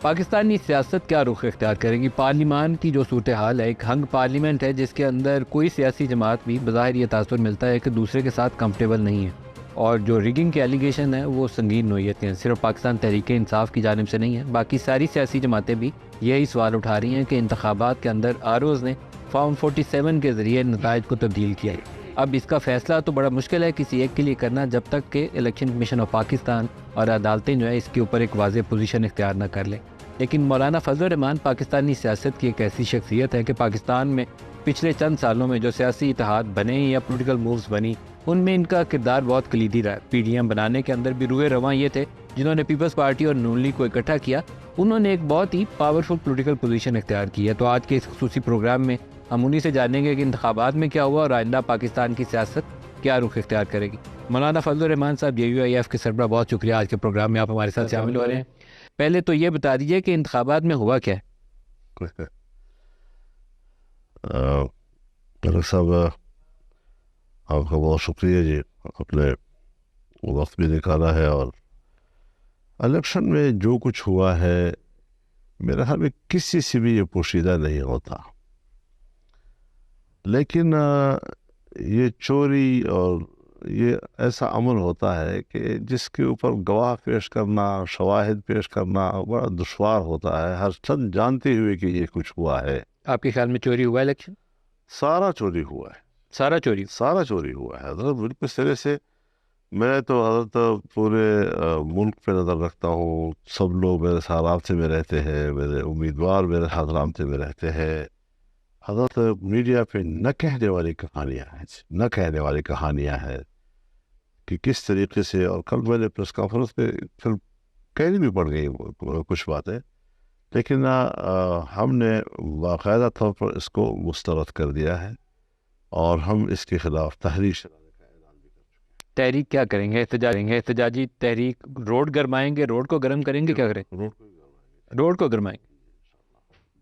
پاکستانی سیاست کیا رخ اختیار کرے گی؟ پارلیمان کی جو صورتحال ہے، ایک ہنگ پارلیمنٹ ہے جس کے اندر کوئی سیاسی جماعت بھی بظاہر یہ تاثر ملتا ہے کہ دوسرے کے ساتھ کمفرٹیبل نہیں ہے، اور جو ریگنگ کے ایلیگیشن ہیں وہ سنگین نوعیت کے ہیں، صرف پاکستان تحریک انصاف کی جانب سے نہیں ہے، باقی ساری سیاسی جماعتیں بھی یہی سوال اٹھا رہی ہیں کہ انتخابات کے اندر آروز نے فارم 47 کے ذریعے نتائج کو تبدیل کیا ہے۔ اب اس کا فیصلہ تو بڑا مشکل ہے کسی ایک کے لیے کرنا، جب تک کہ الیکشن کمیشن آف پاکستان اور عدالتیں جو ہے اس کے اوپر ایک واضح پوزیشن اختیار نہ کر لیں۔ لیکن مولانا فضل الرحمان پاکستانی سیاست کی ایک ایسی شخصیت ہے کہ پاکستان میں پچھلے چند سالوں میں جو سیاسی اتحاد بنے یا پولیٹیکل مووز بنی، ان میں ان کا کردار بہت کلیدی رہا ہے۔ پی ڈی ایم بنانے کے اندر بھی روئے رواں یہ تھے جنہوں نے پیپلز پارٹی اور نون لیگ کو اکٹھا کیا، انہوں نے ایک بہت ہی پاورفل پولیٹیکل پوزیشن اختیار کی ہے۔ تو آج کے اس خصوصی پروگرام میں ہم انہی سے جانیں گے کہ انتخابات میں کیا ہوا اور آئندہ پاکستان کی سیاست کیا رخ اختیار کرے گی۔ مولانا فضل الرحمان صاحب، JUIF کے سربراہ، بہت شکریہ آج کے پروگرام میں آپ ہمارے ساتھ شامل ہو رہے ہیں۔ پہلے تو یہ بتا دیجیے کہ انتخابات میں ہوا کیا ہے؟ طارق صاحب، آپ کا بہت شکریہ جی، اپنے وقت بھی نکالا ہے، اور الیکشن میں جو کچھ ہوا ہے میرے خیال میں کسی سے بھی یہ پوشیدہ نہیں ہوتا، لیکن یہ چوری اور یہ ایسا عمل ہوتا ہے کہ جس کے اوپر گواہ پیش کرنا، شواہد پیش کرنا بڑا دشوار ہوتا ہے، ہر چند جانتے ہوئے کہ یہ کچھ ہوا ہے۔ آپ کے خیال میں چوری ہوا الیکشن؟ سارا چوری ہوا ہے، سارا چوری ہوا ہے حضرت، بالکل سرے سے۔ میں تو حضرت پورے ملک پہ نظر رکھتا ہوں، سب لوگ میرے ساتھ رابطے میں رہتے ہیں، میرے امیدوار میرے ساتھ رابطے میں رہتے ہیں۔ حضرت میڈیا پہ نہ کہنے والی کہانیاں ہیں کہ کس طریقے سے، اور کل میں نے پریس کانفرنس پہ پھر کہنی بھی پڑ گئی کچھ باتیں، لیکن ہم نے باقاعدہ طور پر اس کو مسترد کر دیا ہے، اور ہم اس کے خلاف تحریک چلانے کا اعلان بھی کر چکے ہیں۔ تحریک کیا کریں گے؟ احتجاجی تحریک؟ روڈ گرمائیں گے؟ روڈ کو گرم کریں گے؟ کیا کریں؟ روڈ کو گرمائیں گے؟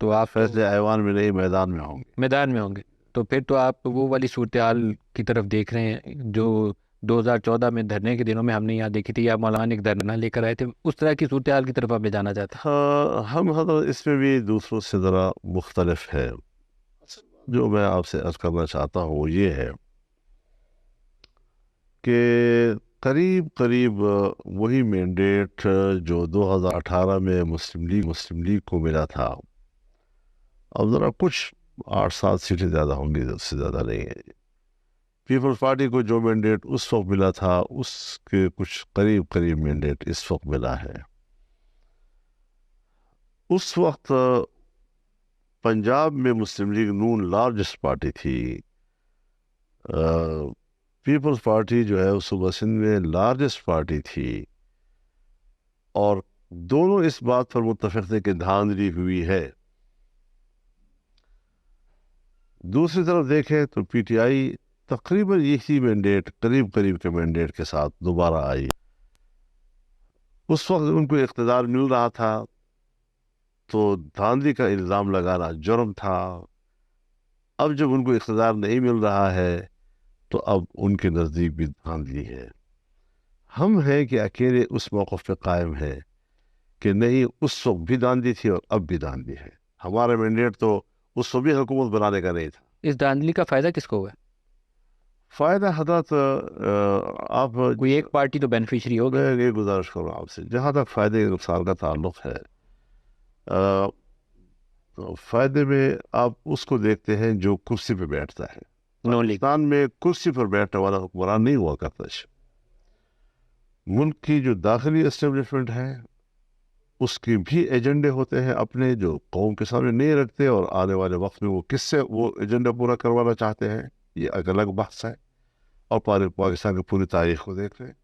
تو آپ فیصلے ایوان میں نہیں، میدان میں ہوں گے۔ میدان میں ہوں گے؟ تو پھر تو آپ وہ والی صورتحال کی طرف دیکھ رہے ہیں جو 2014 میں دھرنے کے دنوں میں ہم نے یہاں دیکھی تھی، یا مولانا ایک دھرنا لے کر آئے تھے، اس طرح کی صورتحال کی طرف آپ لے جانا چاہتے ہیں؟ ہم حضرت اس میں بھی دوسروں سے ذرا مختلف ہے۔ جو میں آپ سے عرض کرنا چاہتا ہوں وہ یہ ہے کہ قریب وہی مینڈیٹ جو 2018 میں مسلم لیگ کو ملا تھا، اب ذرا کچھ 8-7 سیٹیں زیادہ ہوں گی، اس سے زیادہ نہیں ہے۔ پیپلز پارٹی کو جو مینڈیٹ اس وقت ملا تھا اس کے کچھ قریب مینڈیٹ اس وقت ملا ہے۔ اس وقت پنجاب میں مسلم لیگ نون لارجسٹ پارٹی تھی، پیپلز پارٹی جو ہے صوبہ سندھ میں لارجسٹ پارٹی تھی، اور دونوں اس بات پر متفق تھے کہ دھاندلی ہوئی ہے۔ دوسری طرف دیکھیں تو پی ٹی آئی تقریباً یہی مینڈیٹ، قریب کے مینڈیٹ کے ساتھ دوبارہ آئی۔ اس وقت ان کو اقتدار مل رہا تھا تو دھاندلی کا الزام لگانا جرم تھا۔ اب جب ان کو اقتدار نہیں مل رہا ہے تو اب ان کے نزدیک بھی دھاندلی ہے۔ ہم ہیں کہ اکیلے اس موقف پہ قائم ہے کہ نہیں، اس وقت بھی دھاندلی تھی اور اب بھی دھاندلی ہے۔ ہمارا مینڈیٹ تو اس وقت بھی حکومت بنانے کا نہیں تھا۔ اس دھاندلی کا فائدہ کس کو ہوا؟ فائدہ حضرت آپ کوئی ایک پارٹی تو بینیفیشری ہو گئی۔ میں یہ گزارش کروں آپ سے، جہاں تک فائدے کے نقصان کا تعلق ہے، تو فائدے میں آپ اس کو دیکھتے ہیں جو کرسی پہ بیٹھتا ہے۔ پاکستان میں کرسی پر بیٹھنے والا حکمران نہیں ہوا کرتا۔ ملک کی جو داخلی اسٹیبلشمنٹ ہے اس کے بھی ایجنڈے ہوتے ہیں اپنے، جو قوم کے سامنے نہیں رکھتے، اور آنے والے وقت میں وہ کس سے وہ ایجنڈا پورا کروانا چاہتے ہیں، یہ ایک الگ بحث ہے۔ اور پاکستان کی پوری تاریخ کو دیکھ رہے ہیں،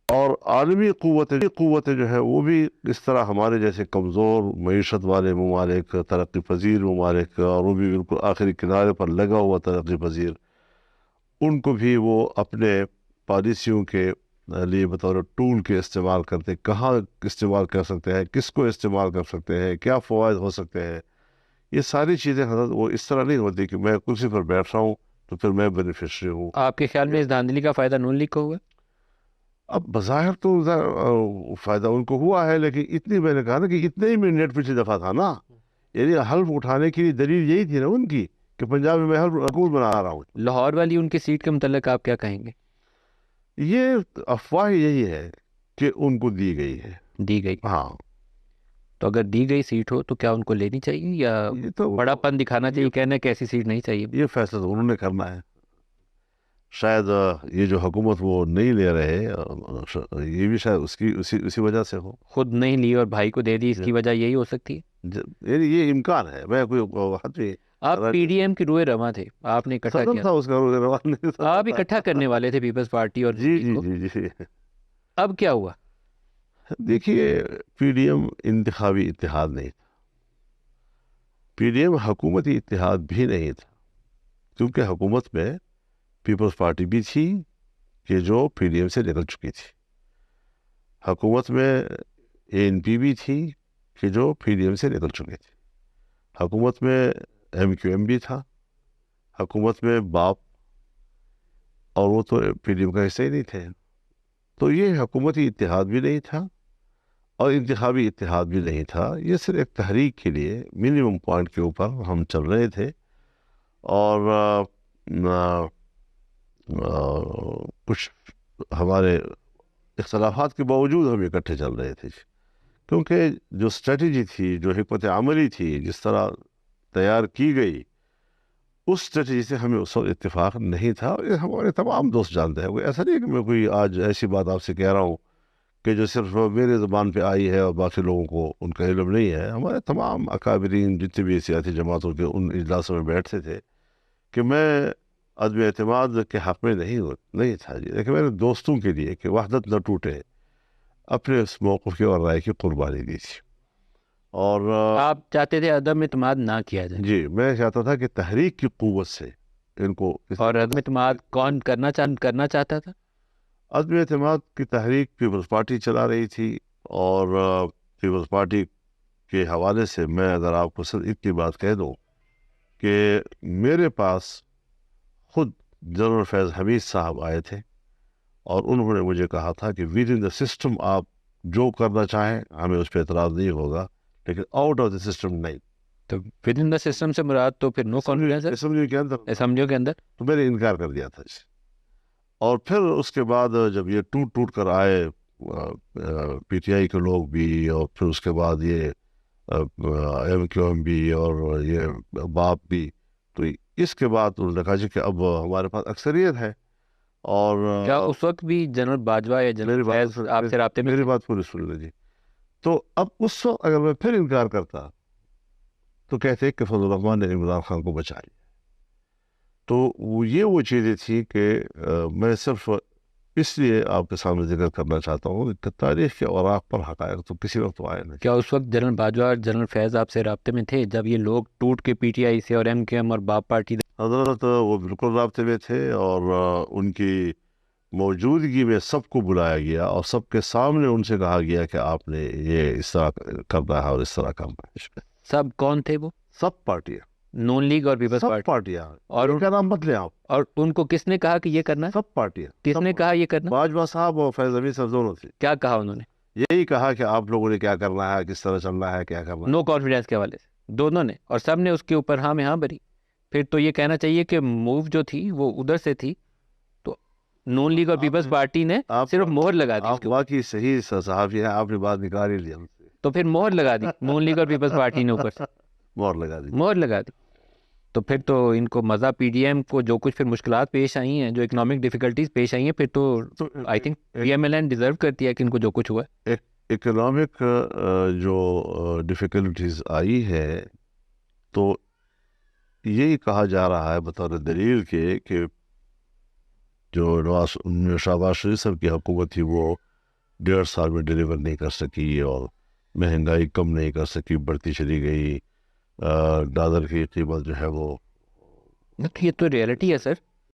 اور عالمی قوتیں جو ہے وہ بھی اس طرح ہمارے جیسے کمزور معیشت والے ممالک، ترقی پذیر ممالک، اور وہ بھی بالکل آخری کنارے پر لگا ہوا ترقی پذیر، ان کو بھی وہ اپنے پالیسیوں کے لیے بطور ٹول کے استعمال کرتے، کہاں استعمال کر سکتے ہیں، کس کو استعمال کر سکتے ہیں، کیا فوائد ہو سکتے ہیں۔ یہ ساری چیزیں حضرت وہ اس طرح نہیں ہوتی کہ میں کرسی پر بیٹھ رہا ہوں تو پھر میں بینیفیشری ہوں۔ آپ کے خیال میں اس دھاندلی کا فائدہ نون لیگ کو ہوا؟ اب بظاہر تو فائدہ ان کو ہوا ہے، لیکن اتنی میں نے کہا نا کہ اتنے ہی میں نیٹ پچھلی دفعہ تھا نا، یعنی حلف اٹھانے کی دلیل یہی تھی نا ان کی کہ پنجاب میں حلف حکومت بنا رہا ہوں. لاہور والی ان کی سیٹ کے متعلق آپ کیا کہیں گے؟ یہ افواہ یہی ہے کہ ان کو دی گئی ہے. دی گئی؟ ہاں، تو اگر دی گئی سیٹ ہو تو کیا ان کو لینی چاہیے یا یہ تو بڑا پن دکھانا چاہیے، کہنا کہ ایسی سیٹ نہیں چاہیے؟ یہ فیصلہ تو انہوں نے کرنا ہے. شاید یہ جو حکومت وہ نہیں لے رہے، یہ بھی شاید اسی وجہ سے ہو. خود نہیں لی اور بھائی کو دے دی، اس کی وجہ یہی ہو سکتی ہے؟ یعنی یہ امکان ہے. میں کوئی بات نہیں. آپ پی ڈی ایم کی روئے رواں تھے، آپ نے اکٹھا صدر کیا تھا اس کا روان نہیں تھا. آپ اکٹھا کرنے والے تھے پیپلز پارٹی اور جی اس جی کو، جی جی. اب کیا ہوا؟ دیکھیے، پی ڈی ایم انتخابی اتحاد نہیں تھا، پی ڈی ایم حکومتی اتحاد بھی نہیں تھا، کیونکہ حکومت میں پیپلز پارٹی بھی تھی کہ جو پی ڈی ایم سے نکل چکی تھی، حکومت میں اے این پی بھی تھی کہ جو پی ڈی ایم سے نکل چکی تھی، حکومت میں ایم کیو ایم بھی تھا، حکومت میں باپ، اور وہ تو پی ڈی ایم کا حصہ ہی نہیں تھے. تو یہ حکومتی اتحاد بھی نہیں تھا اور انتخابی اتحاد بھی نہیں تھا. یہ صرف ایک تحریک کے لیے منیمم پوائنٹ کے اوپر ہم چل رہے تھے، اور کچھ ہمارے اختلافات کے باوجود ہم اکٹھے چل رہے تھے، کیونکہ جو اسٹریٹجی تھی، جو حکمت عملی تھی، جس طرح تیار کی گئی، اس اسٹریٹجی سے ہمیں اس وقت اتفاق نہیں تھا. اور یہ ہمارے تمام دوست جانتے ہیں. کوئی ایسا نہیں کہ میں کوئی آج ایسی بات آپ سے کہہ رہا ہوں کہ جو صرف میرے زبان پہ آئی ہے اور باقی لوگوں کو ان کا علم نہیں ہے. ہمارے تمام اکابرین جتنے بھی سیاسی جماعتوں کے ان اجلاسوں میں بیٹھتے تھے کہ میں عدم اعتماد کے حق میں نہیں تھا جی، لیکن میں نے دوستوں کے لیے کہ وحدت نہ ٹوٹے اپنے اس موقف کی اور رائے کی قربانی دی تھی. اور آپ چاہتے تھے عدم اعتماد نہ کیا جائے؟ جی، میں چاہتا تھا کہ تحریک کی قوت سے ان کو اور عدم اعتماد کون کرنا چاہتا تھا؟ عدم اعتماد کی تحریک پیپلز پارٹی چلا رہی تھی. اور پیپلز پارٹی کے حوالے سے میں اگر آپ کو صرف اتنی بات کہہ دوں کہ میرے پاس خود جنرل فیض حمید صاحب آئے تھے اور انہوں نے مجھے کہا تھا کہ ود ان دا سسٹم آپ جو کرنا چاہیں ہمیں اس پہ اعتراض نہیں ہوگا، لیکن آؤٹ آف دا سسٹم نہیں. تو ود ان دا سسٹم سے مراد تو پھر نو کانفیڈنس اسمبلی کے اندر اسمبلیوں کے اندر. تو میں نے انکار کر دیا تھا اس سے. اور پھر اس کے بعد جب یہ ٹوٹ کر آئے پی ٹی آئی کے لوگ بھی، اور پھر اس کے بعد یہ ایم کیو ایم بھی اور یہ باپ بھی، تو اس کے بعد انہوں نے کہا جی کہ اب ہمارے پاس اکثریت ہے. اور کیا اس وقت بھی جنرل باجوہ یا جنرل فیض آپ سے رابطے میں میری بات پوری سن لیں جی. تو اب اس وقت اگر میں پھر انکار کرتا تو کہتے کہ فضل الرحمان نے عمران خان کو بچا لیا. تو وہ چیزیں تھیں کہ میں صرف اس لیے آپ کے سامنے ذکر کرنا چاہتا ہوں کہ تاریخ کے اوراق پر حقائق تو کسی وقت تو آئے نہیں. کیا اس وقت جنرل باجوہ اور جنرل فیض آپ سے رابطے میں تھے جب یہ لوگ ٹوٹ کے پی ٹی آئی سے اور ایم کیو ایم اور باپ پارٹی؟ حضرت وہ بالکل رابطے میں تھے، اور ان کی موجودگی میں سب کو بلایا گیا اور سب کے سامنے ان سے کہا گیا کہ آپ نے یہ اس طرح کرنا ہے اور اس طرح کرنا ہے. سب کون تھے وہ؟ سب پارٹیاں، نون لیگ اور پیپلز سب پارٹی. پارٹیاں. اور ان کا نام مت لیں آپ. اور ان کو کس نے کہا کہ یہ کرنا ہے؟ سب پارٹیاں. کس نے کہا یہ کرنا؟ باجوہ صاحب اور فیض حمید صاحب دونوں تھے. کیا کہا انہوں نے؟ یہی کہا کہ آپ لوگوں نے کیا کرنا ہے، کس طرح چلنا ہے، کیا کرنا ہے. نو کانفیڈنس کے حوالے سے دونوں نے، اور سب نے اس کے اوپر ہاں میں ہاں بھری. پھر تو یہ کہنا چاہیے کہ موو جو تھی وہ ادھر سے تھی، تو نون لیگ اور پیپلز پارٹی نے صرف مہر لگا دی. آپ واقعی صحیح صحافی ہیں، آپ نے بات نکال ہی لیا. تو پھر مہر لگا دی نون لیگ اور پیپلز پارٹی نے اوپر سے مہر لگا دی. تو پھر تو ان کو مزہ پی ڈی ایم کو جو کچھ پھر مشکلات پیش آئی ہیں، جو اکنامک ڈیفیکلٹیز پیش آئی ہیں، پھر تو I think P M L N deserve کرتی ہے کہ ان کو جو کچھ ہوا ہے. اکنامک جو ڈیفیکلٹیز آئی ہے، تو یہی کہا جا رہا ہے بطور دلیل کے کہ جو شہباز شریف صاحب کی حکومت تھی وہ 1.5 سال میں ڈیلیور نہیں کر سکی، اور مہنگائی کم نہیں کر سکی، بڑھتی چلی گئی. ڈالر کی قیمت جو ہے وہ، یہ تو ریئلٹی ہے سر.